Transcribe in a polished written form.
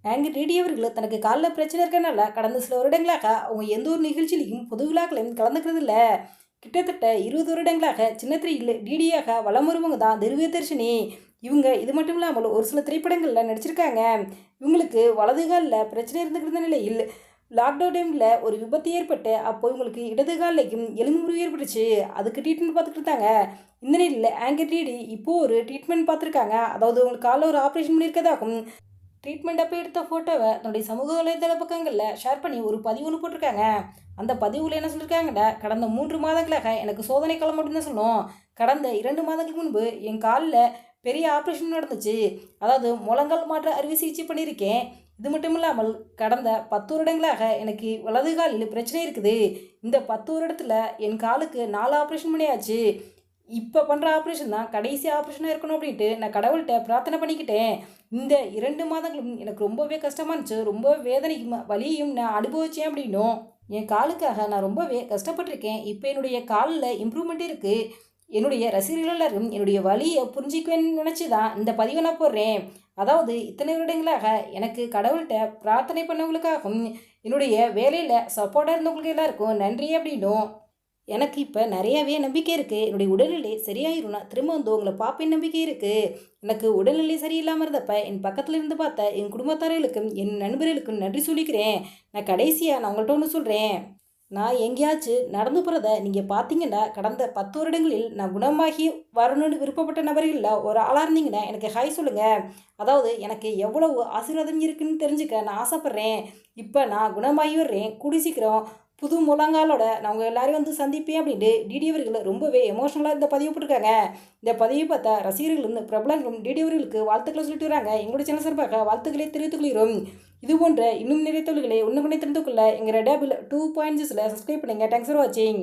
Anchor ready அவர்கள் தனக்கு காலில் பிரச்சனை இருக்கனால கடந்த சில வருடங்களாக அவங்க எந்த ஒரு நிகழ்ச்சியிலையும் பொது விழாக்களையும் கலந்துக்கிறது இல்லை. கிட்டத்தட்ட 20 வருடங்களாக சின்ன திரையில் டிடியாக வலம் வருவங்க தான் திவ்யதர்ஷினி. இவங்க இது மட்டும் இல்லாமல் ஒரு சில திரைப்படங்களில் நடிச்சிருக்காங்க. இவங்களுக்கு வலது காலில் பிரச்சனை இருந்துக்கிற நிலையில் லாக்டவுன் டைமில் ஒரு விபத்து ஏற்பட்டு அப்போ இவங்களுக்கு இடது காலையும் எலும்பு முறிவு ஏற்பட்டுச்சு. அதுக்கு ட்ரீட்மெண்ட் பார்த்துக்கிட்டு இருந்தாங்க. இந்த நிலையில் ஆங்கர் டிடி இப்போது ஒரு ட்ரீட்மெண்ட் பார்த்துருக்காங்க. அதாவது உங்களுக்கு காலில் ஒரு ஆப்ரேஷன் பண்ணியிருக்கதாகும். ட்ரீட்மெண்ட் அப்போ எடுத்த ஃபோட்டோவை தன்னுடைய சமூக வலைதள பக்கங்களில் ஷேர் பண்ணி ஒரு பதிவு ஒன்று போட்டிருக்காங்க. அந்த பதிவில் என்ன சொல்லியிருக்காங்கன்னா, கடந்த 3 மாதங்களாக எனக்கு சோதனை காலம் அப்படின்னு சொல்லணும். கடந்த 2 மாதங்களுக்கு முன்பு என் காலில் பெரிய ஆப்ரேஷன் நடந்துச்சு. அதாவது முழங்கால் மாற்ற அறுவை சிகிச்சை பண்ணியிருக்கேன். இது மட்டும் இல்லாமல் கடந்த 10 வருடங்களாக எனக்கு வலது காலில் பிரச்சனை இருக்குது. இந்த 10 வருடத்தில் என் காலுக்கு 4 ஆப்ரேஷன் பண்ணியாச்சு. இப்போ பண்ணுற ஆப்ரேஷன் தான் கடைசி ஆப்ரேஷனாக இருக்கணும் அப்படின்ட்டு நான் கடவுள்கிட்ட பிரார்த்தனை பண்ணிக்கிட்டேன். இந்த 2 மாதங்களும் எனக்கு ரொம்பவே கஷ்டமாக இருந்துச்சு. ரொம்ப வேதனையும் வலியையும் நான் அனுபவித்தேன் அப்படின்னும், என் காலுக்காக நான் ரொம்பவே கஷ்டப்பட்டிருக்கேன். இப்போ என்னுடைய காலில் இம்ப்ரூவ்மெண்ட் இருக்குது. என்னுடைய ரசிகர்கள் எல்லாரும் என்னுடைய வலியை புரிஞ்சிக்குவேன்னு நினச்சி தான் இந்த பதிவை நான் போடுறேன். அதாவது இத்தனை வருடங்களாக எனக்கு கடவுள்கிட்ட பிரார்த்தனை பண்ணவங்களுக்காகவும் என்னுடைய வேலையில் சப்போர்ட்டாக இருந்தவங்களுக்கு எல்லாருக்கும் நன்றி அப்படின்னும், எனக்கு இப்போ நிறையாவே நம்பிக்கை இருக்குது. என்னுடைய உடல்நிலை சரியாயிரும்னா திரும்ப வந்து உங்களை பார்ப்பேன் நம்பிக்கை இருக்குது. எனக்கு உடல்நிலை சரியில்லாமல் இருந்தப்ப என் பக்கத்தில் இருந்து பார்த்த என் குடும்பத்தார்களுக்கும் என் நண்பர்களுக்கும் நன்றி சொல்லிக்கிறேன். நான் கடைசியாக நான் உங்கள்கிட்ட ஒன்று சொல்கிறேன். நான் எங்கேயாச்சும் நடந்து போகிறத நீங்கள் பார்த்தீங்கன்னா, கடந்த 10 வருடங்களில் நான் குணமாகி வரணும்னு விருப்பப்பட்ட நபர்களில் ஒரு ஆளாக இருந்தீங்கன்னா எனக்கு ஹாய் சொல்லுங்கள். அதாவது எனக்கு எவ்வளவு ஆசீர்வாதம் இருக்குன்னு தெரிஞ்சுக்க நான் ஆசைப்பட்றேன். இப்போ நான் குணமாகி வர்றேன். கூடி சீக்கிரம் புது முழங்காலோட நான் உங்கள் எல்லாரையும் வந்து சந்திப்பேன் அப்படின்ட்டு டிடி அவர்கள் ரொம்பவே எமோஷனலாக இந்த பதிவு போட்டிருக்காங்க. இந்த பதிவை பார்த்தா ரசிகர்களும் பிரபலங்களும் டிடி அவர்களுக்கு வாழ்த்துக்களை சொல்லிட்டு வராங்க. எங்களுடைய சேனல் சார்பாக வாழ்த்துக்களை தெரிவித்துக் கொள்கிறோம். இது போன்ற இன்னும் நிறைய தொழில்களை உன்னுக்குன்னே தெரிந்து கொள்ள எங்கள் டேபிள் 2.6 சப்ஸ்கிரைப் பண்ணுங்கள். தேங்க்ஸ் ஃபார் வாட்சிங்.